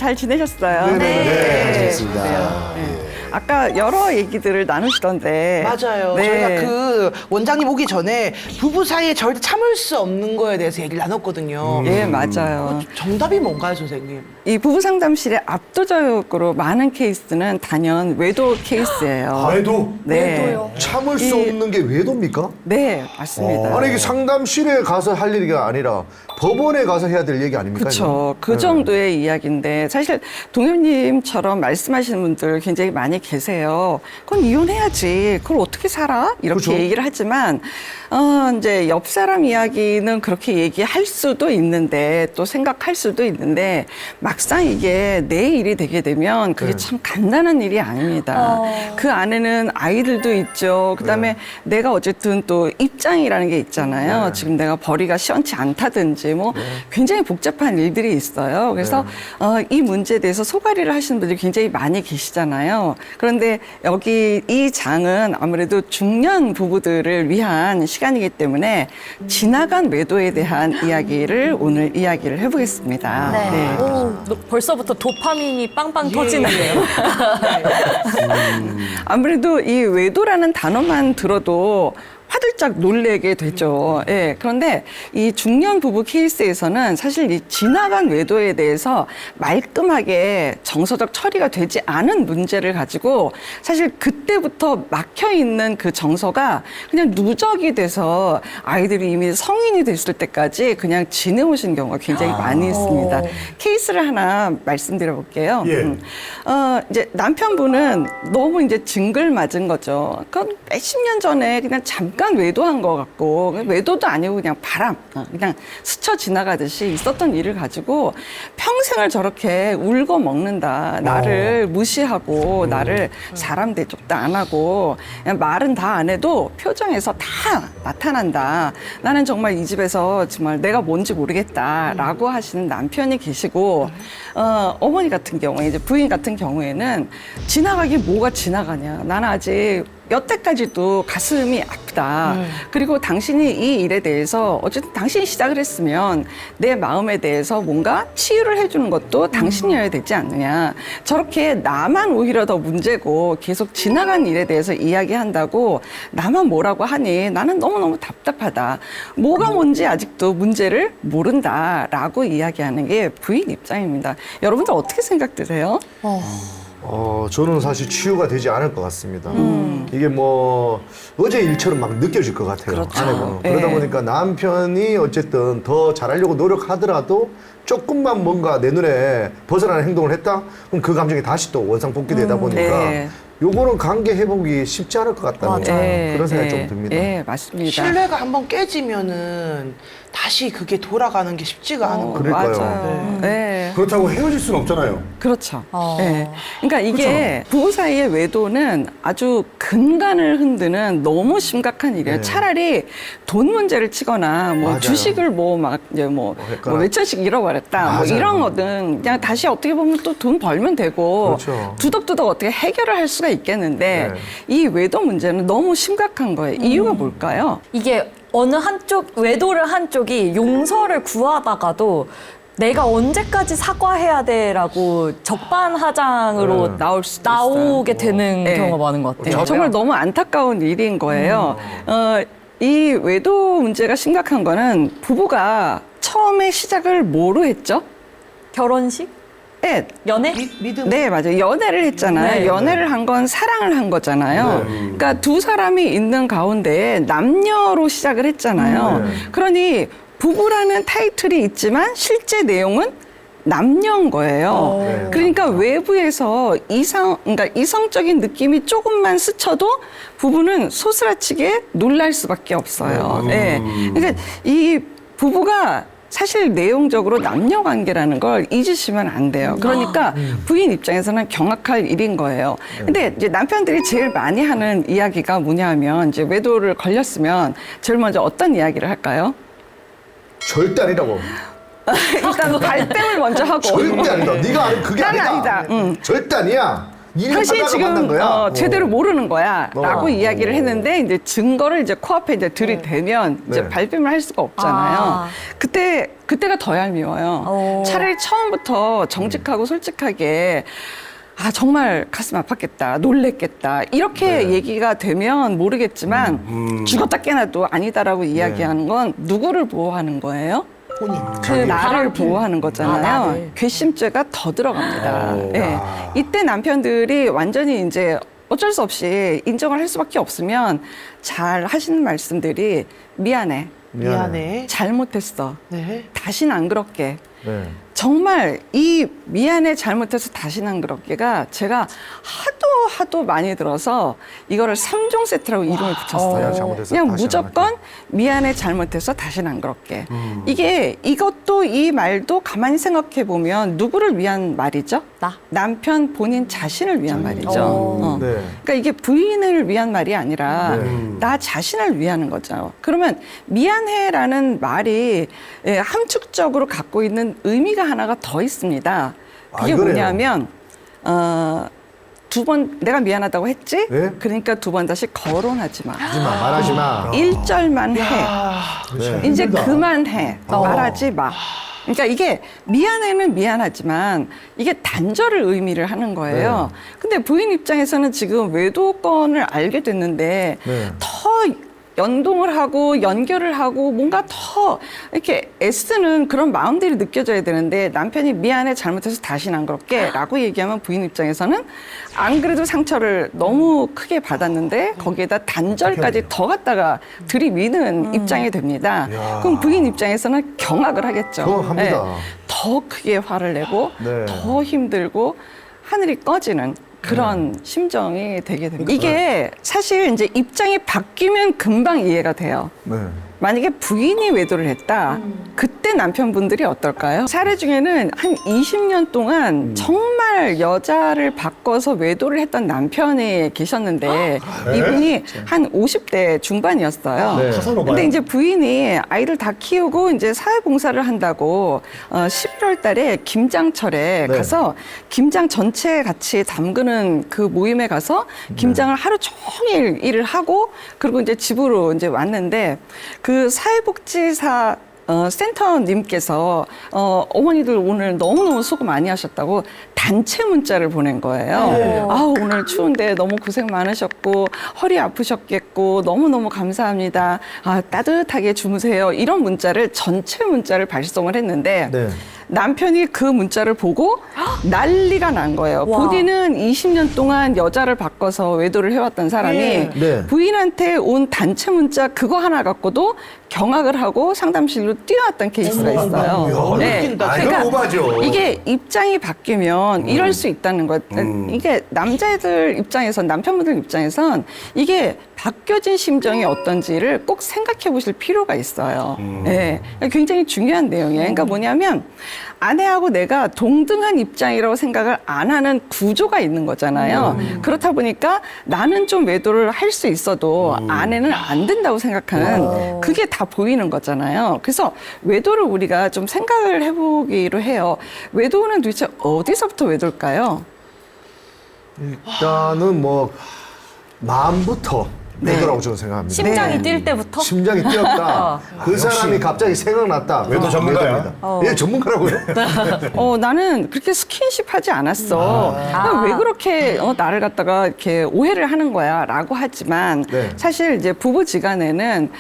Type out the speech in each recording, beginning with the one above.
잘 지내셨어요? 네, 좋습니다. 아까 여러 얘기들을 나누시던데. 맞아요. 네. 저희가 그 원장님 오기 전에 부부 사이에 절대 참을 수 없는 거에 대해서 얘기를 나눴거든요. 예, 맞아요. 정답이 뭔가요, 선생님? 이 부부 상담실에 압도적으로 많은 케이스는 단연 외도 케이스예요. 외도? 네. 참을 수 없는 게 외도입니까? 네, 맞습니다. 아니 이게 상담실에 가서 할 얘기가 아니라 법원에 가서 해야 될 얘기 아닙니까? 그렇죠. 그 이거? 정도의 이야기인데 사실 동엽님처럼 말씀하시는 분들 굉장히 많이 계세요. 그건 이혼해야지. 그걸 어떻게 살아? 이렇게 그렇죠. 얘기를 하지만 이제 옆 사람 이야기는 그렇게 얘기할 수도 있는데 또 생각할 수도 있는데 막상 이게 내 일이 되게 되면 그게 네. 참 간단한 일이 아닙니다. 그 안에는 아이들도 있죠. 그다음에 내가 어쨌든 또 입장이라는 게 있잖아요. 네. 지금 내가 벌이가 시원치 않다든지 뭐 굉장히 복잡한 일들이 있어요. 그래서 이 문제에 대해서 소가리를 하시는 분들이 굉장히 많이 계시잖아요. 그런데 여기 이 장은 아무래도 중년 부부들을 위한 시간이기 때문에 지나간 외도에 대한 이야기를 오늘 이야기를 해보겠습니다. 네. 오, 벌써부터 도파민이 빵빵 터지는데요. 아무래도 이 외도라는 단어만 들어도 화들짝 놀래게 되죠. 예. 그런데 이 중년 부부 케이스에서는 사실 이 지나간 외도에 대해서 말끔하게 정서적 처리가 되지 않은 문제를 가지고 사실 그때부터 막혀 있는 그 정서가 그냥 누적이 돼서 아이들이 이미 성인이 됐을 때까지 그냥 지내오신 경우가 굉장히 많이 있습니다. 케이스를 하나 말씀드려 볼게요. 예. 이제 남편분은 너무 이제 징글 맞은 거죠. 그건 몇십 년 전에 그냥 잠깐 외도한 것 같고, 외도도 아니고 그냥 바람, 그냥 스쳐 지나가듯이 있었던 일을 가지고 평생을 저렇게 울고 먹는다. 나를 무시하고, 나를 사람 대접도 안 하고, 그냥 말은 다 안 해도 표정에서 다 나타난다. 나는 정말 이 집에서 정말 내가 뭔지 모르겠다라고 하시는 남편이 계시고, 어머니 같은 경우에, 이제 부인 같은 경우에는 지나가기 뭐가 지나가냐. 나는 아직 여태까지도 가슴이 아프다. 그리고 당신이 이 일에 대해서 어쨌든 당신이 시작을 했으면 내 마음에 대해서 뭔가 치유를 해주는 것도 당신이어야 되지 않느냐. 저렇게 나만 오히려 더 문제고 계속 지나간 일에 대해서 이야기한다고 나만 뭐라고 하니 나는 너무너무 답답하다. 뭐가 뭔지 아직도 문제를 모른다라고 이야기하는 게 부인 입장입니다. 여러분들 어떻게 생각드세요? 저는 사실 치유가 되지 않을 것 같습니다. 이게 뭐 어제 일처럼 막 느껴질 것 같아요. 그렇죠. 아내분은. 예. 그러다 보니까 남편이 어쨌든 더 잘하려고 노력하더라도 조금만 뭔가 내 눈에 벗어나는 행동을 했다? 그럼 그 감정이 다시 또 원상복귀되다 보니까 네. 요거는 관계 회복이 쉽지 않을 것 같다는 그런 생각이 좀 듭니다. 네, 맞습니다. 신뢰가 한번 깨지면은 다시 그게 돌아가는 게 쉽지가 않은 거예요. 그러니까요. 맞아요. 네. 그렇다고 헤어질 수는 없잖아요. 그렇죠. 네. 그러니까 이게 부부 사이의 외도는 아주 근간을 흔드는 너무 심각한 일이에요. 네. 차라리 돈 문제를 치거나 뭐 맞아요. 주식을 뭐 막 이제 뭐 했거나. 몇천씩 잃어버렸다. 뭐 맞아요. 이런 거든 그냥 다시 어떻게 보면 또 돈 벌면 되고 그렇죠. 두덕두덕 어떻게 해결을 할 수가 있겠는데 네. 이 외도 문제는 너무 심각한 거예요. 이유가 뭘까요? 이게 어느 한쪽, 외도를 한쪽이 용서를 구하다가도 내가 언제까지 사과해야 돼라고 적반하장으로 네. 나올 수도 나오게 있어요. 되는 네. 경우가 많은 것 같아요. 네, 정말 너무 안타까운 일인 거예요. 이 외도 문제가 심각한 거는 부부가 처음에 시작을 뭐로 했죠? 결혼식? 네, 연애? 믿음. 네, 맞아요. 연애를 했잖아요. 네. 연애를 한 건 사랑을 한 거잖아요. 그러니까 두 사람이 있는 가운데 남녀로 시작을 했잖아요. 그러니 부부라는 타이틀이 있지만 실제 내용은 남녀인 거예요. 네. 그러니까 외부에서 그러니까 이성적인 느낌이 조금만 스쳐도 부부는 소스라치게 놀랄 수밖에 없어요. 네. 그러니까 이 부부가 사실 내용적으로 남녀 관계라는 걸 잊으시면 안 돼요. 그러니까 부인 입장에서는 경악할 일인 거예요. 근데 이제 남편들이 제일 많이 하는 이야기가 뭐냐면 이제 외도를 걸렸으면 제일 먼저 어떤 이야기를 할까요? 절대 아니라고. 일단 발뺌을 먼저 하고. 절대 아니다. 네가 아니 그게 나는 아니다. 아니다. 절대 아니야. 당신 일하다가 만난 지금 거야? 제대로 모르는 거야라고 어. 이야기를 했는데 이제 증거를 이제 코앞에 이제 들이대면 이제 네. 발뺌을 할 수가 없잖아요. 아. 그때가 더 얄미워요. 차라리 처음부터 정직하고 솔직하게 정말 가슴 아팠겠다, 놀랬겠다 이렇게 얘기가 되면 모르겠지만 죽었다 깨나도 아니다라고 이야기하는 건 누구를 보호하는 거예요? 본인. 그 나를 보호하는 거잖아요. 나를. 괘씸죄가 더 들어갑니다. 오. 예. 이때 남편들이 완전히 이제 어쩔 수 없이 인정을 할 수밖에 없으면 잘 하시는 말씀들이 미안해, 미안해. 잘못했어, 네. 다시는 안 그럴게. 네. 정말 이 미안해 잘못해서 다시는 안 그럴게가 제가 하도 많이 들어서 이거를 3종 세트라고 이름을 붙였어요. 미안해, 잘못해서 그냥 다시는 무조건 미안해 잘못해서 다시는 안 그럴게. 이것도 이 말도 가만히 생각해 보면 누구를 위한 말이죠? 나. 남편 본인 자신을 위한 말이죠. 네. 그러니까 이게 부인을 위한 말이 아니라 네. 나 자신을 위하는 거죠. 그러면 미안해라는 말이 함축적으로 갖고 있는 의미가 하나가 더 있습니다. 그게 이거네요. 뭐냐면 두 번 내가 미안하다고 했지? 네? 그러니까 두 번 다시 거론하지 마. 하지 마, 말하지 마. 1절만 해. 네. 이제 그만해. 말하지 마. 그러니까 이게 미안해는 미안하지만 이게 단절을 의미를 하는 거예요. 근데 부인 입장에서는 지금 외도건을 알게 됐는데 네. 더 연동을 하고 연결을 하고 뭔가 더 이렇게 애쓰는 그런 마음들이 느껴져야 되는데 남편이 미안해 잘못해서 다시는 안 그럴게 라고 얘기하면 부인 입장에서는 안 그래도 상처를 너무 크게 받았는데 거기에다 단절까지 더 갖다가 들이미는 입장이 됩니다. 야. 그럼 부인 입장에서는 경악을 하겠죠. 경악합니다. 더 크게 화를 내고 네. 더 힘들고 하늘이 꺼지는 그런 심정이 되게 됩니다. 이게 사실 이제 입장이 바뀌면 금방 이해가 돼요. 네. 만약에 부인이 외도를 했다. 그때 남편분들이 어떨까요? 사례 중에는 한 20년 동안 정말 여자를 바꿔서 외도를 했던 남편이 계셨는데 이분이 한 50대 중반이었어요. 네. 근데 이제 부인이 아이를 다 키우고 이제 사회봉사를 한다고 11월 달에 김장철에 네. 가서 김장 전체 같이 담그는 그 모임에 가서 김장을 하루 종일 일을 하고 그리고 이제 집으로 이제 왔는데 그 사회복지사 센터님께서 어머니들 오늘 너무너무 수고 많이 하셨다고 단체 문자를 보낸 거예요. 아우 오늘 추운데 너무 고생 많으셨고 허리 아프셨겠고 너무너무 감사합니다. 따뜻하게 주무세요. 이런 문자를 전체 문자를 발송을 했는데 네. 남편이 그 문자를 보고 난리가 난 거예요. 와. 본인은 20년 동안 여자를 바꿔서 외도를 해왔던 사람이 네. 부인한테 온 단체 문자 그거 하나 갖고도 경악을 하고 상담실로 뛰어왔던 케이스가 있어요. 야, 웃긴다. 이건 오바죠. 이게 입장이 바뀌면 이럴 수 있다는 것. 이게 남자들 입장에선 남편분들 입장에선 이게 바뀌어진 심정이 어떤지를 꼭 생각해 보실 필요가 있어요. 네. 굉장히 중요한 내용이에요. 그러니까 뭐냐면 아내하고 내가 동등한 입장이라고 생각을 안 하는 구조가 있는 거잖아요. 그렇다 보니까 나는 좀 외도를 할 수 있어도 아내는 안 된다고 생각하는 그게 다 보이는 거잖아요. 그래서 외도를 우리가 좀 생각을 해보기로 해요. 외도는 도대체 어디서부터 외도일까요? 일단은 뭐 마음부터 외도라고 저는 생각합니다. 심장이 뛸 때부터? 심장이 뛰었다. 그 사람이 갑자기 생각났다. 외도 전문가야? 예, 전문가라고요? 나는 그렇게 스킨십 하지 않았어. 왜 그렇게 나를 갖다가 이렇게 오해를 하는 거야? 라고 하지만 네. 사실 이제 부부지간에는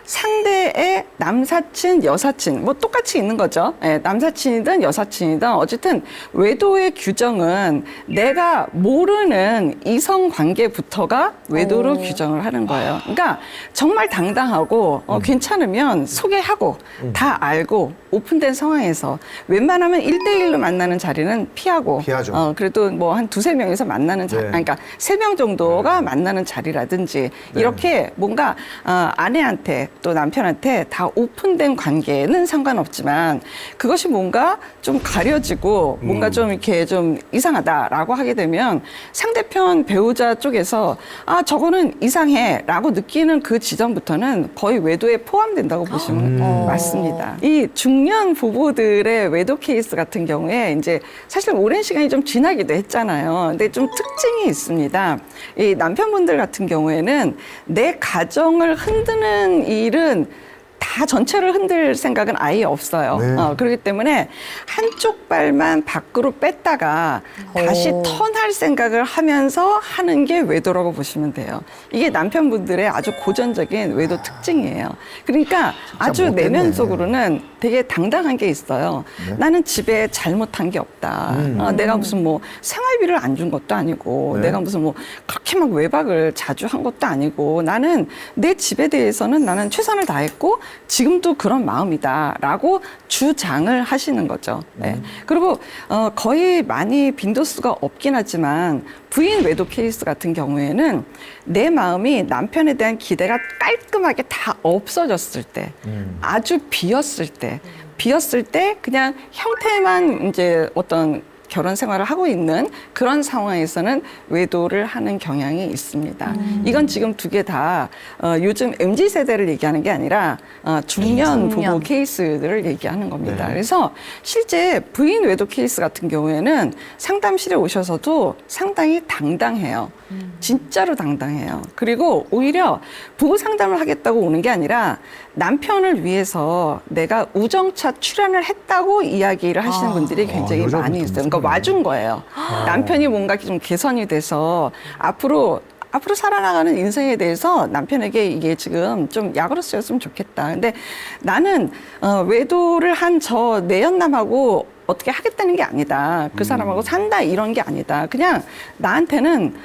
상대의 남사친, 여사친, 뭐 똑같이 있는 거죠. 예, 남사친이든 여사친이든 어쨌든 외도의 규정은 내가 모르는 이성 관계부터가 외도로 규정을 하는 거예요. 그러니까 정말 당당하고 괜찮으면 소개하고 다 알고 오픈된 상황에서 웬만하면 1대1로 만나는 자리는 피하고 피하죠. 그래도 뭐 한 두세 명이서 만나는 자리, 네. 그러니까 3명 정도가 만나는 자리라든지 이렇게 뭔가 아내한테 또 남편한테 다 오픈된 관계는 상관없지만 그것이 뭔가 좀 가려지고 뭔가 좀 이렇게 좀 이상하다라고 하게 되면 상대편 배우자 쪽에서 아 저거는 이상해라고 느끼는 그 지점부터는 거의 외도에 포함된다고 보시면 맞습니다. 이 중년 부부들의 외도 케이스 같은 경우에 이제 사실 오랜 시간이 좀 지나기도 했잖아요. 근데 좀 특징이 있습니다. 이 남편분들 같은 경우에는 내 가정을 흔드는 일은 다 전체를 흔들 생각은 아예 없어요. 네. 그렇기 때문에 한쪽 발만 밖으로 뺐다가 다시 턴할 생각을 하면서 하는 게 외도라고 보시면 돼요. 이게 남편분들의 아주 고전적인 외도 특징이에요. 그러니까 아주 못됐네. 내면적으로는 되게 당당한 게 있어요. 네. 나는 집에 잘못한 게 없다. 내가 무슨 뭐 생활비를 안 준 것도 아니고 네. 내가 무슨 뭐 그렇게 막 외박을 자주 한 것도 아니고 나는 내 집에 대해서는 나는 최선을 다했고 지금도 그런 마음이다라고 주장을 하시는 거죠. 네. 그리고 거의 많이 빈도수가 없긴 하지만 부인 외도 케이스 같은 경우에는 내 마음이 남편에 대한 기대가 깔끔하게 다 없어졌을 때, 아주 비었을 때 그냥 형태만 이제 어떤 결혼 생활을 하고 있는 그런 상황에서는 외도를 하는 경향이 있습니다. 이건 지금 두 개 다 요즘 MZ 세대를 얘기하는 게 아니라 중년 부부 케이스들을 얘기하는 겁니다. 네. 그래서 실제 부인 외도 케이스 같은 경우에는 상담실에 오셔서도 상당히 당당해요. 진짜로 당당해요. 그리고 오히려 부부 상담을 하겠다고 오는 게 아니라 남편을 위해서 내가 우정차 출연을 했다고 이야기를 하시는 분들이 굉장히 여자분도 많이 있어요. 그러니까 무섭네. 와준 거예요. 남편이 뭔가 좀 개선이 돼서 앞으로 살아나가는 인생에 대해서 남편에게 이게 지금 좀 약으로 쓰였으면 좋겠다. 근데 나는 외도를 한 저 내연남하고 어떻게 하겠다는 게 아니다. 그 사람하고 산다 이런 게 아니다. 그냥 나한테는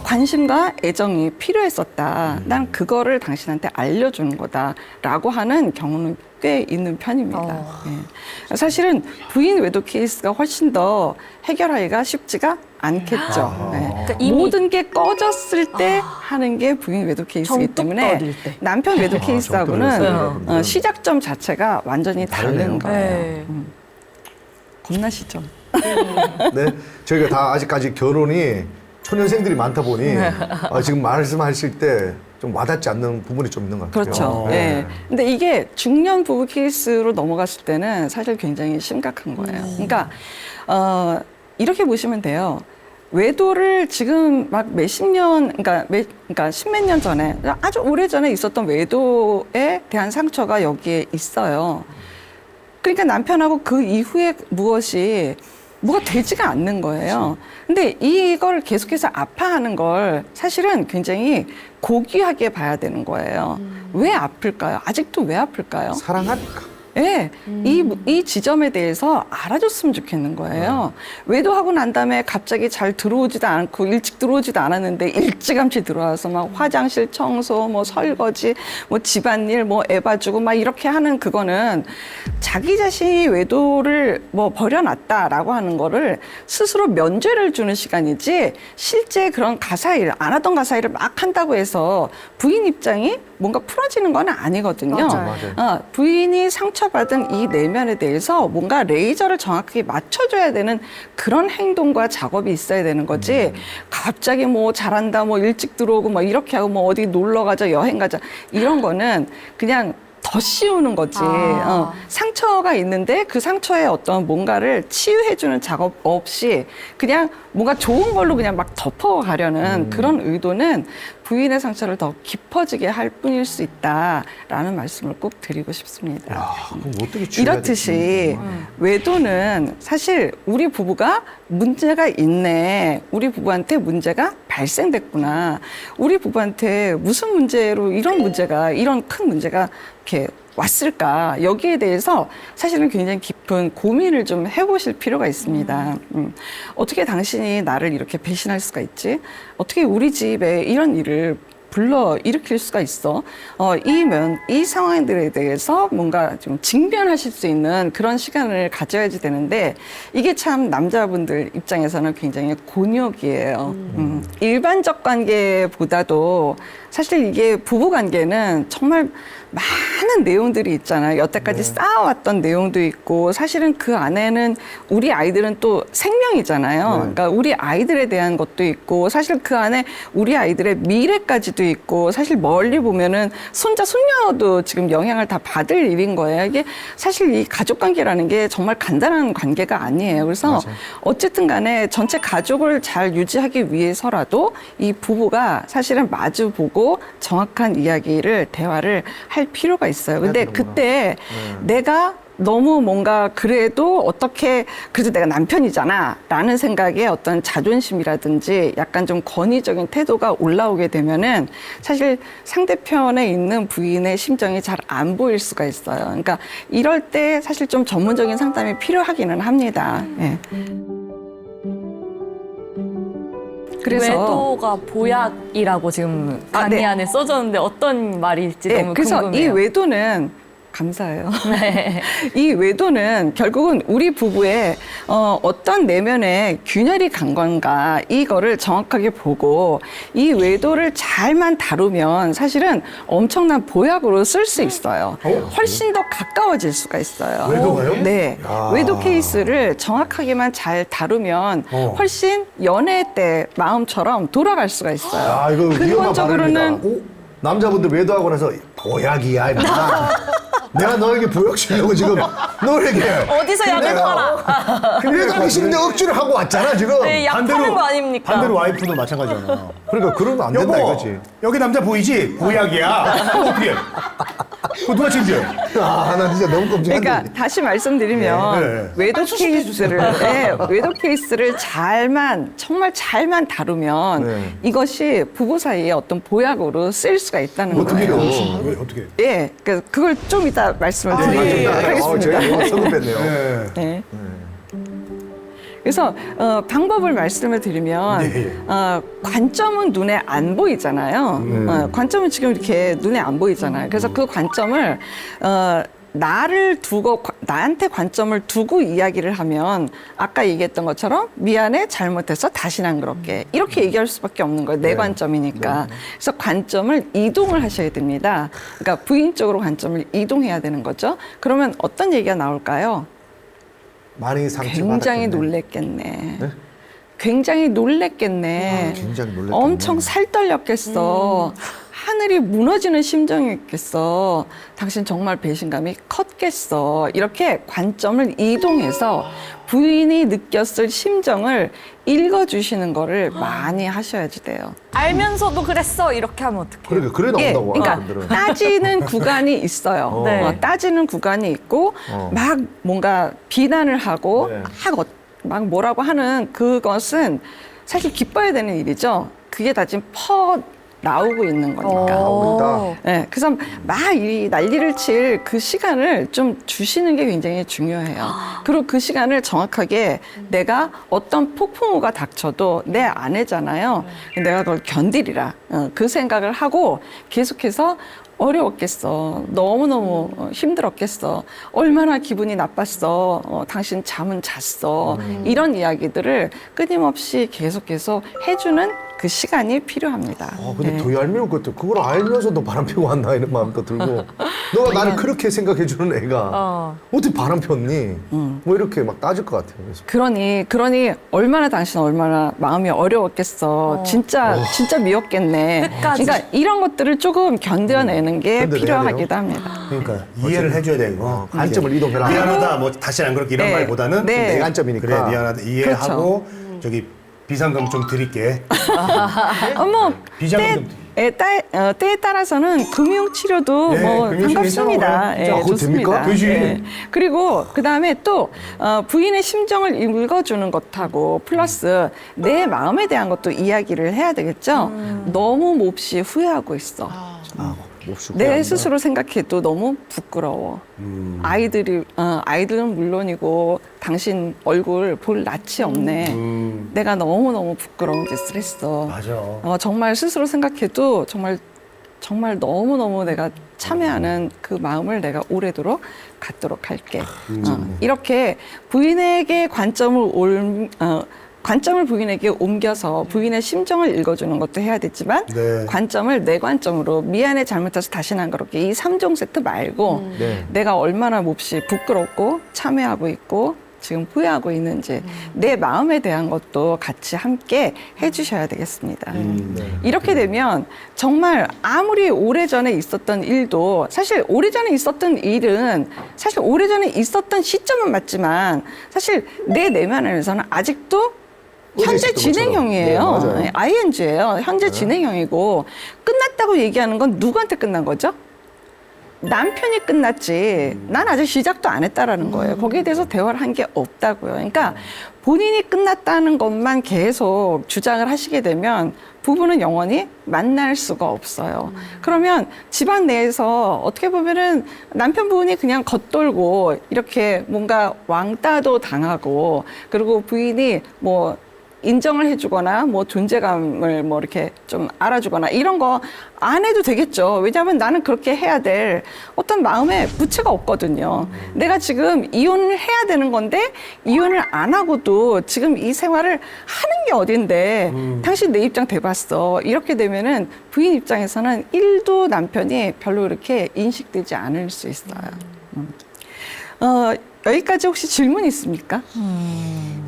관심과 애정이 필요했었다. 난 그거를 당신한테 알려주는 거다라고 하는 경우는 꽤 있는 편입니다. 예. 사실은 부인 외도 케이스가 훨씬 더 해결하기가 쉽지가 않겠죠. 예. 그러니까 이미 모든 게 꺼졌을 때 하는 게 부인 외도 케이스이기 정뚝 때문에 떨릴 때. 남편 외도 정뚝 케이스하고는 떨렸어요. 시작점 자체가 완전히 다른 다르네요. 거예요. 네. 겁나시죠? 네, 저희가 다 아직까지 결혼이 초년생들이 많다 보니 지금 말씀하실 때 좀 와닿지 않는 부분이 좀 있는 것 같아요. 그렇죠. 예. 근데 이게 중년 부부 케이스로 넘어갔을 때는 사실 굉장히 심각한 거예요. 그러니까 이렇게 보시면 돼요. 외도를 지금 막 몇십 년, 그러니까 십몇 년 전에 아주 오래 전에 있었던 외도에 대한 상처가 여기에 있어요. 그러니까 남편하고 그 이후에 뭐가 되지가 않는 거예요. 근데 이걸 계속해서 아파하는 걸 사실은 굉장히 고귀하게 봐야 되는 거예요. 왜 아플까요? 아직도 왜 아플까요? 사랑하니까. 예, 이 지점에 대해서 알아줬으면 좋겠는 거예요. 외도하고 난 다음에 갑자기 잘 들어오지도 않고 일찍 들어오지도 않았는데 일찌감치 들어와서 막 화장실 청소, 뭐 설거지, 뭐 집안일, 뭐 애 봐주고 막 이렇게 하는 그거는 자기 자신이 외도를 뭐 버려놨다라고 하는 거를 스스로 면죄를 주는 시간이지 실제 그런 가사일, 안 하던 가사일을 막 한다고 해서 부인 입장이 뭔가 풀어지는 건 아니거든요. 맞아요. 부인이 상처받은 이 내면에 대해서 뭔가 레이저를 정확하게 맞춰줘야 되는 그런 행동과 작업이 있어야 되는 거지. 갑자기 뭐 잘한다, 뭐 일찍 들어오고 뭐 이렇게 하고 뭐 어디 놀러 가자, 여행 가자 이런 거는 그냥 더 씌우는 거지. 상처가 있는데 그 상처에 어떤 뭔가를 치유해주는 작업 없이 그냥 뭔가 좋은 걸로 그냥 막 덮어가려는 그런 의도는 부인의 상처를 더 깊어지게 할 뿐일 수 있다라는 말씀을 꼭 드리고 싶습니다. 야, 그럼 어떻게 치료해야 이렇듯이 외도는 사실 우리 부부가 문제가 있네. 우리 부부한테 문제가 발생됐구나. 우리 부부한테 무슨 문제로 이런 큰 문제가 이렇게 왔을까? 여기에 대해서 사실은 굉장히 깊은 고민을 좀 해보실 필요가 있습니다. 어떻게 당신이 나를 이렇게 배신할 수가 있지? 어떻게 우리 집에 이런 일을 불러 일으킬 수가 있어. 이 상황들에 대해서 뭔가 좀 직면하실 수 있는 그런 시간을 가져야지 되는데 이게 참 남자분들 입장에서는 굉장히 곤욕이에요. 일반적 관계보다도 사실 이게 부부관계는 정말 많은 내용들이 있잖아요. 여태까지 쌓아왔던 내용도 있고 사실은 그 안에는 우리 아이들은 또 생명이잖아요. 그러니까 우리 아이들에 대한 것도 있고 사실 그 안에 우리 아이들의 미래까지도 있고 사실 멀리 보면은 손자, 손녀도 지금 영향을 다 받을 일인 거예요. 이게 사실 이 가족관계라는 게 정말 간단한 관계가 아니에요. 그래서 어쨌든 간에 전체 가족을 잘 유지하기 위해서라도 이 부부가 사실은 마주보고 정확한 이야기를, 대화를 할 필요가 있어요. 근데 그때 내가 너무 뭔가 그래도 어떻게 그래도 내가 남편이잖아 라는 생각에 어떤 자존심이라든지 약간 좀 권위적인 태도가 올라오게 되면은 사실 상대편에 있는 부인의 심정이 잘 안 보일 수가 있어요. 그러니까 이럴 때 사실 좀 전문적인 상담이 필요하기는 합니다. 예. 그래서 외도가 보약이라고 지금 강의 네. 안에 써졌는데 어떤 말일지 네, 너무 그래서 궁금해요. 이 외도는 감사해요. 네. 이 외도는 결국은 우리 부부의 어떤 내면에 균열이 간 건가 이거를 정확하게 보고 이 외도를 잘만 다루면 사실은 엄청난 보약으로 쓸 수 있어요. 훨씬 더 가까워질 수가 있어요. 외도가요? 네. 야. 외도 케이스를 정확하게만 잘 다루면 훨씬 연애 때 마음처럼 돌아갈 수가 있어요. 아, 이거 위험한 근본적으로는 발언이다. 오? 남자분들 외도하고 나서 보약이야, 임마. 내가 너에게 보약 주려고 지금 너에게 어디서 약을 팔아? 내가 그 심지어 억지를 하고 왔잖아 지금. 네, 약 파는 거 아닙니까? 반대로 와이프도 마찬가지잖아. 그러니까 그러면 안 된다 여보, 이거지. 여기 남자 보이지? 보약이야. 그럼 어떻게 해? 그거 누가 챙겨? 아, 나 진짜 너무 끔찍한데. 그러니까 다시 말씀드리면 네. 외도 케이스를 외도 케이스를 정말 잘만 다루면 네. 이것이 부부 사이에 어떤 보약으로 쓰일 수가 있다는 어떻게 거예요. 해요? 왜, 어떻게 해? 예, 그걸 좀 이따 말씀을 네. 드리도록 하겠습니다. 제가 너무 성급했네요. 네. 네. 그래서 방법을 말씀을 드리면 네. 관점은 눈에 안 보이잖아요. 관점은 지금 이렇게 눈에 안 보이잖아요. 그래서 그 관점을 나한테 관점을 두고 이야기를 하면 아까 얘기했던 것처럼 미안해, 잘못해서 다시는 안 그럴게 이렇게 얘기할 수밖에 없는 거예요. 내 관점이니까. 그래서 관점을 이동을 하셔야 됩니다. 그러니까 부인 쪽으로 관점을 이동해야 되는 거죠. 그러면 어떤 얘기가 나올까요? 많이 상처받았겠네. 굉장히 놀랬겠네. 굉장히 놀랬겠네. 굉장히 놀랬겠네. 엄청 살떨렸겠어. 하늘이 무너지는 심정이었겠어. 당신 정말 배신감이 컸겠어. 이렇게 관점을 이동해서 부인이 느꼈을 심정을 읽어주시는 거를 많이 하셔야지 돼요. 알면서도 그랬어 이렇게 하면 어떡해? 그러니까 그래 예, 나온다고. 그러니까 사람들은. 따지는 구간이 있어요. 네. 따지는 구간이 있고 어. 막 뭔가 비난을 하고 네. 막 뭐라고 하는 그것은 사실 기뻐야 되는 일이죠. 그게 다 지금 퍼 나오고 있는 거니까. 나오고 있다. 네, 그래서 막 이 난리를 칠 그 시간을 좀 주시는 게 굉장히 중요해요. 그리고 그 시간을 정확하게 내가 어떤 폭풍우가 닥쳐도 내 아내잖아요. 내가 그걸 견디리라. 그 생각을 하고 계속해서 어려웠겠어. 너무너무 힘들었겠어. 얼마나 기분이 나빴어. 당신 잠은 잤어. 이런 이야기들을 끊임없이 계속해서 해주는 그 시간이 필요합니다. 근데 네. 더 얄미운 것도 그걸 알면서도 바람 피고 왔나 이런 마음도 들고 너가 나를 그렇게 생각해주는 애가 어떻게 바람 폈니? 뭐 이렇게 막 따질 것 같아요. 그래서. 그러니 얼마나 당신 얼마나 마음이 어려웠겠어. 진짜 미웠겠네. 끝까지. 그러니까 이런 것들을 조금 견뎌내는 게 견뎌내야 필요하기도 돼요. 합니다. 그러니까 이해를 해줘야 되는 거. 관점을 이동해라. 미안하다, 뭐 다시 안 그렇게 이런 네. 말보다는 네. 내 관점이니까. 그래 미안하다 이해하고 저기 비상금 좀 드릴게. 뭐 비자금 때에 따라서는 금융치료도 네, 뭐 금융치료 반갑습니다. 괜찮아요. 예, 자, 그거 됩니까? 좋습니다. 되지. 예. 그리고 그 다음에 또 부인의 심정을 읽어주는 것하고 플러스 내 마음에 대한 것도 이야기를 해야 되겠죠. 너무 몹시 후회하고 있어. 몹시 내 후회한다. 스스로 생각해도 너무 부끄러워. 아이들은 물론이고 당신 얼굴 볼 낯이 없네. 내가 너무너무 부끄러운 짓을 했어. 맞아. 정말 스스로 생각해도 정말 너무너무 내가 참회하는 그 마음을 내가 오래도록 갖도록 할게. 이렇게 부인에게 관점을 관점을 부인에게 옮겨서 부인의 심정을 읽어주는 것도 해야 되지만 네. 관점을 내 관점으로 미안해 잘못해서 다시는 안 그럴게 이 3종 세트 말고 네. 내가 얼마나 몹시 부끄럽고 참회하고 있고 지금 후회하고 있는지 내 마음에 대한 것도 같이 함께 해주셔야 되겠습니다. 이렇게 되면 정말 아무리 오래전에 있었던 일도 사실 오래전에 있었던 일은 사실 오래전에 있었던 시점은 맞지만 사실 내 내면 안에서는 아직도 어제 현재 있었던 진행형이에요. 것처럼. 네, 맞아요. ING예요. 현재 진행형이고 끝났다고 얘기하는 건 누구한테 끝난 거죠? 남편이 끝났지 난 아직 시작도 안 했다라는 거예요. 거기에 대해서 대화를 한 게 없다고요. 그러니까 본인이 끝났다는 것만 계속 주장을 하시게 되면 부부는 영원히 만날 수가 없어요. 그러면 집안 내에서 어떻게 보면은 남편분이 그냥 겉돌고 이렇게 뭔가 왕따도 당하고 그리고 부인이 뭐 인정을 해주거나 뭐 존재감을 뭐 이렇게 좀 알아주거나 이런 거 안 해도 되겠죠. 왜냐하면 나는 그렇게 해야 될 어떤 마음의 부채가 없거든요. 내가 지금 이혼을 해야 되는 건데 이혼을 안 하고도 지금 이 생활을 하는 게 어딘데 당신 내 입장 돼봤어. 이렇게 되면은 부인 입장에서는 1도 남편이 별로 이렇게 인식되지 않을 수 있어요. 여기까지 혹시 질문 있습니까?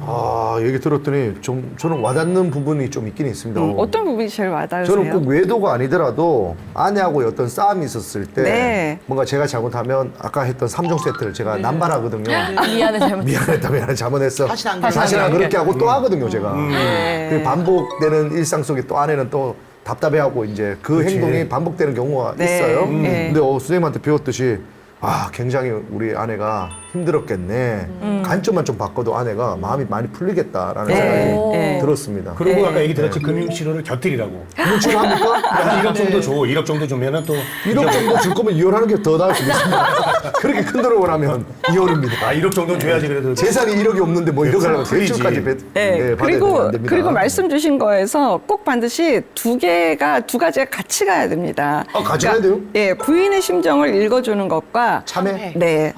아, 얘기 들었더니 좀 저는 와닿는 부분이 좀 있긴 있습니다. 어떤 부분이 제일 와닿으세요? 저는 꼭 외도가 아니더라도 아내하고 어떤 싸움이 있었을 때 네. 뭔가 제가 잘못하면 아까 했던 3종 세트를 제가 남발하거든요. 미안해 잘못. 미안했다, 미안해, 잘못했어. 다시는 안 그럴게. 다시는 안 그렇게 하고 또 하거든요, 제가. 네. 그 반복되는 일상 속에 또 아내는 또 답답해하고 이제 그 그렇지. 행동이 반복되는 경우가 네. 있어요. 네. 근데 선생님한테 배웠듯이 아, 굉장히 우리 아내가 힘들었겠네. 관점만 좀 바꿔도 아내가 마음이 많이 풀리겠다라는 네. 생각이 네. 들었습니다. 그리고 네. 아까 얘기 들었지 금융치료를 곁들이라고. 눈치를 합니까? 한 1억 정도 줘. 1억 정도 주면은 또 1억 정도 줄 거면 이혼하는 게 더 나을 수 있습니다. 그렇게 큰 노력을 하면 이혼입니다. 1억 정도 줘야지 그래도. 재산이 1억이 없는데 뭐 1억 하려면 풀리지. 대출까지 네, 받아야 되면 안 됩니다. 그리고 말씀 주신 거에서 꼭 반드시 두 가지가 같이 가야 됩니다. 같이 가야 돼요? 예, 부인의 심정을 읽어주는 것과 참회? 네,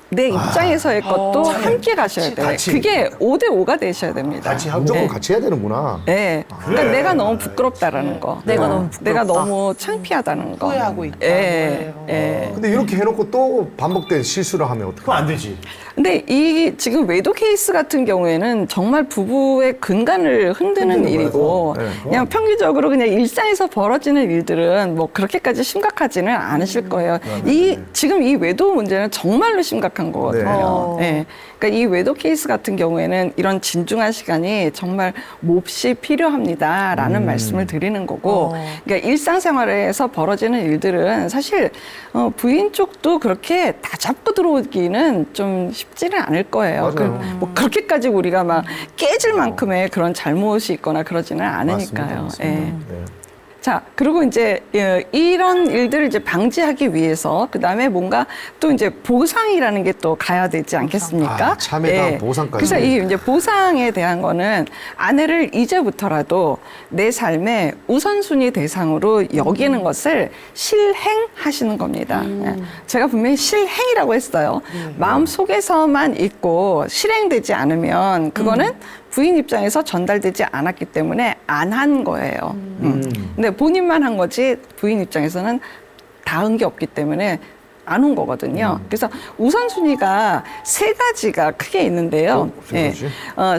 내 입장에서의 것도 함께 가셔야 돼요. 같이. 그게 5대5가 되셔야 됩니다. 같이 하고. 무조건 같이 해야 되는구나. 네, 그러니까 내가 너무 부끄럽다라는 거, 내가 너무 부끄럽다. 내가 너무 창피하다는 거, 후회하고 있다. 예, 예. 근데 이렇게 해놓고 또 반복된 실수를 하면 그거 안 어떡해? 되지. 근데 이 지금 외도 케이스 같은 경우에는 정말 부부의 근간을 흔드는 흔드는 일이고 거라서. 네, 그냥 평균적으로 그냥 일상에서 벌어지는 일들은 뭐 그렇게까지 심각하지는 않으실 거예요. 지금 이 외도 문제는 정말로 심각한 거거든요. 네. 그러니까 이 외도 케이스 같은 경우에는 이런 진중한 시간이 정말 몹시 필요합니다라는 말씀을 드리는 거고, 그러니까 일상생활에서 벌어지는 일들은 사실 부인 쪽도 그렇게 다 잡고 들어오기는 좀 쉽지는 않을 거예요. 맞아요. 뭐 그렇게까지 우리가 막 깨질 만큼의 그런 잘못이 있거나 그러지는 않으니까요. 맞습니다. 예. 네. 자, 그리고 이제 이런 일들을 이제 방지하기 위해서 그다음에 뭔가 또 이제 보상이라는 게 또 가야 되지 않겠습니까? 아, 참여당 보상까지. 그래서 이 이제 보상에 대한 거는 아내를 이제부터라도 내 삶의 우선순위 대상으로 여기는 것을 실행하시는 겁니다. 예. 제가 분명히 실행이라고 했어요. 마음 속에서만 있고 실행되지 않으면 그거는 부인 입장에서 전달되지 않았기 때문에 안 한 거예요. 근데 본인만 한 거지 부인 입장에서는 닿은 게 없기 때문에 안 온 거거든요. 그래서 우선순위가 3가지가 크게 있는데요. 세 가지?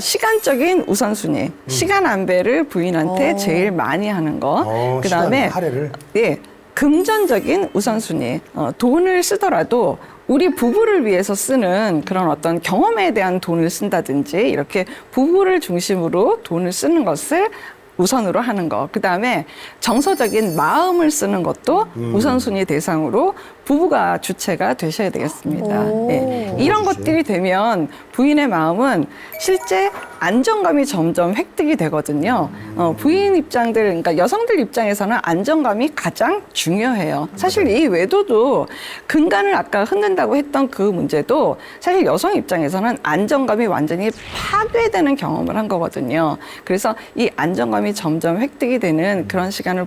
시간적인 우선순위, 시간 안배를 부인한테 제일 많이 하는 거. 그다음에 시간 할애를. 예, 금전적인 우선순위. 돈을 쓰더라도 우리 부부를 위해서 쓰는 그런 어떤 경험에 대한 돈을 쓴다든지 이렇게 부부를 중심으로 돈을 쓰는 것을 우선으로 하는 거. 그다음에 정서적인 마음을 쓰는 것도 우선순위 대상으로 부부가 주체가 되셔야 되겠습니다. 예. 이런 것들이 되면 부인의 마음은 실제 안정감이 점점 획득이 되거든요. 부인 입장들, 그러니까 여성들 입장에서는 안정감이 가장 중요해요. 사실 이 외도도 근간을 아까 흔든다고 했던 그 문제도 사실 여성 입장에서는 안정감이 완전히 파괴되는 경험을 한 거거든요. 그래서 이 안정감이 점점 획득이 되는 그런 시간을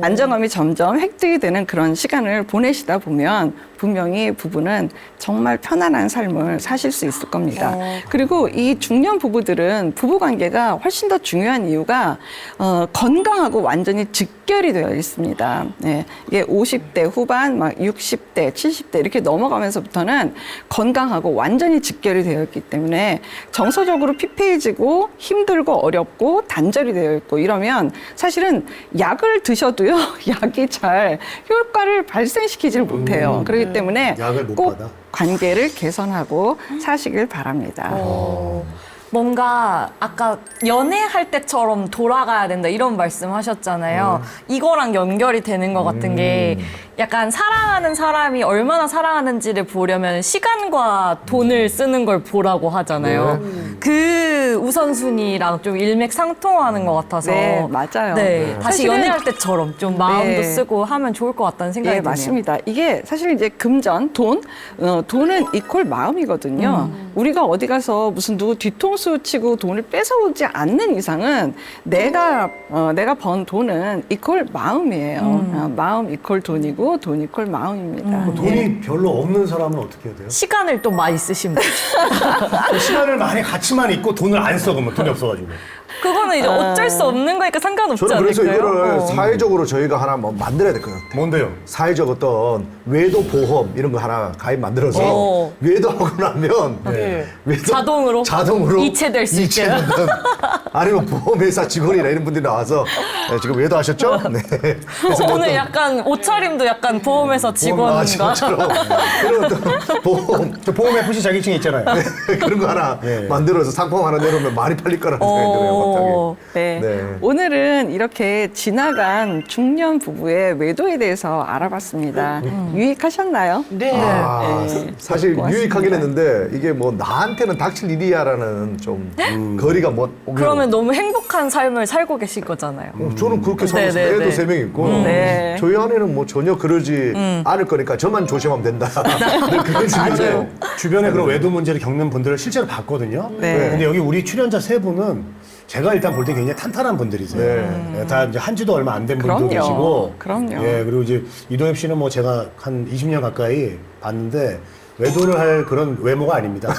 안정감이 점점 획득이 되는 그런 시간을 보내시다 보면 분명히 부부는 정말 편안한 삶을 사실 수 있을 겁니다. 그리고 이 중년 부부들은 부부 관계가 훨씬 더 중요한 이유가 건강하고 완전히 직결이 되어 있습니다. 네, 이게 50대 후반, 막 60대, 70대 이렇게 넘어가면서부터는 건강하고 완전히 직결이 되어 있기 때문에 정서적으로 피폐해지고 힘들고 어렵고 단절이 되어 있고 이러면 사실은 약을 드셔도요, 약이 잘 효과를 발생시키질 못해요. 그렇기 때문에 약을 못 꼭 받아? 관계를 개선하고 사시길 바랍니다. 뭔가 아까 연애할 때처럼 돌아가야 된다 이런 말씀하셨잖아요. 이거랑 연결이 되는 것 같은 게 약간 사랑하는 사람이 얼마나 사랑하는지를 보려면 시간과 돈을 쓰는 걸 보라고 하잖아요. 그 우선순위랑 좀 일맥상통하는 것 같아서. 네, 맞아요. 네, 다시 사실은- 연애할 때처럼 좀 마음도 네. 쓰고 하면 좋을 것 같다는 생각이 예, 드네요. 맞습니다. 이게 사실 이제 금전, 돈은 이퀄 마음이거든요. 우리가 어디 가서 무슨 누구 뒤통수 치고 돈을 뺏어오지 않는 이상은 내가 번 돈은 이퀄 마음이에요. 마음 이퀄 돈이고 돈 이퀄 마음입니다. 돈이 별로 없는 사람은 어떻게 해야 돼요? 시간을 또 많이 쓰시면 돼요. 시간을 많이 같이만 있고 돈을 안 써, 그러면 돈이 없어가지고. 그거는 이제 어쩔 수 없는 거니까 상관없지 저는 그래서 않을까요? 이거를 어. 사회적으로 저희가 하나 뭐 만들어야 될 것 같아요. 뭔데요? 사회적 어떤 외도 보험 이런 거 하나 가입 만들어서 어. 외도하고 나면 네. 외도, 자동으로 이체될 수 있게. 이체되든 아니면 보험회사 직원이나 이런 분들이 나와서 네, 지금 외도하셨죠? 네. 그래서 뭐 오늘 어떤 약간 옷차림도 약간 보험회사 직원인가? 직원처럼 그런 어떤 보험 저 보험 FC 자격증이 있잖아요. 그런 거 하나 네. 만들어서 상품 하나 내놓으면 많이 팔릴 거라는 생각이 들어요. 네. 네. 오늘은 이렇게 지나간 중년 부부의 외도에 대해서 알아봤습니다. 유익하셨나요? 네. 아, 네. 사실 고맙습니다. 유익하긴 했는데 이게 뭐 나한테는 닥칠 일이야라는 좀 거리가 뭐 그러면 너무 행복한 삶을 살고 계신 거잖아요. 저는 그렇게 살고 네, 네, 애도 네. 3명 있고 네. 저희 아내는 뭐 전혀 그러지 않을 거니까 저만 조심하면 된다. 그런 식인데 주변에 그런 외도 문제를 겪는 분들을 실제로 봤거든요. 네. 근데 여기 우리 출연자 세 분은 제가 일단 볼 때 굉장히 탄탄한 분들이세요. 네, 다 이제 한 지도 얼마 안 된 분도 그럼요. 계시고. 그럼요. 예, 그리고 이제 이동엽 씨는 뭐 제가 한 20년 가까이 봤는데 외도를 할 그런 외모가 아닙니다.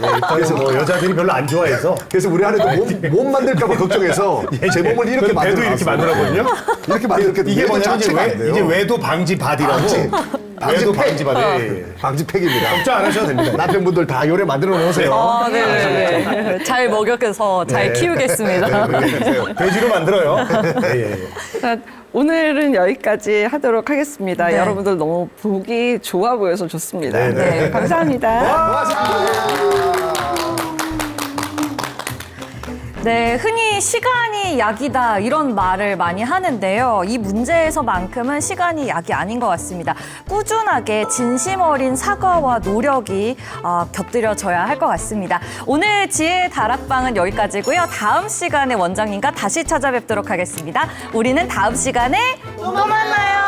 예, 일단 뭐 여자들이 별로 안 좋아해서. 그래서 우리 아내도 몸 만들까봐 걱정해서 제 몸을 이렇게 배도 이렇게 만들었거든요. 이렇게 만들었거든요. 이게 뭐냐면 이제, 자체가 안 돼요. 이제 외도 방지 바디라고. 외도 방지 바디. 예, 예. 방지팩입니다. 걱정 안 하셔도 됩니다. 남편분들 다 요래 만들어 놓으세요. 아, 네. 잘 먹여서 잘 키우겠습니다. 돼지로 만들어요. 예, 예, 예. 자, 오늘은 여기까지 하도록 하겠습니다. 네. 여러분들 너무 보기 좋아 보여서 좋습니다. 네, 네. 네, 감사합니다. 네, 흔히 시간이 약이다 이런 말을 많이 하는데요. 이 문제에서만큼은 시간이 약이 아닌 것 같습니다. 꾸준하게 진심 어린 사과와 노력이 곁들여져야 할 것 같습니다. 오늘 지혜의 다락방은 여기까지고요. 다음 시간에 원장님과 다시 찾아뵙도록 하겠습니다. 우리는 다음 시간에 또 만나요.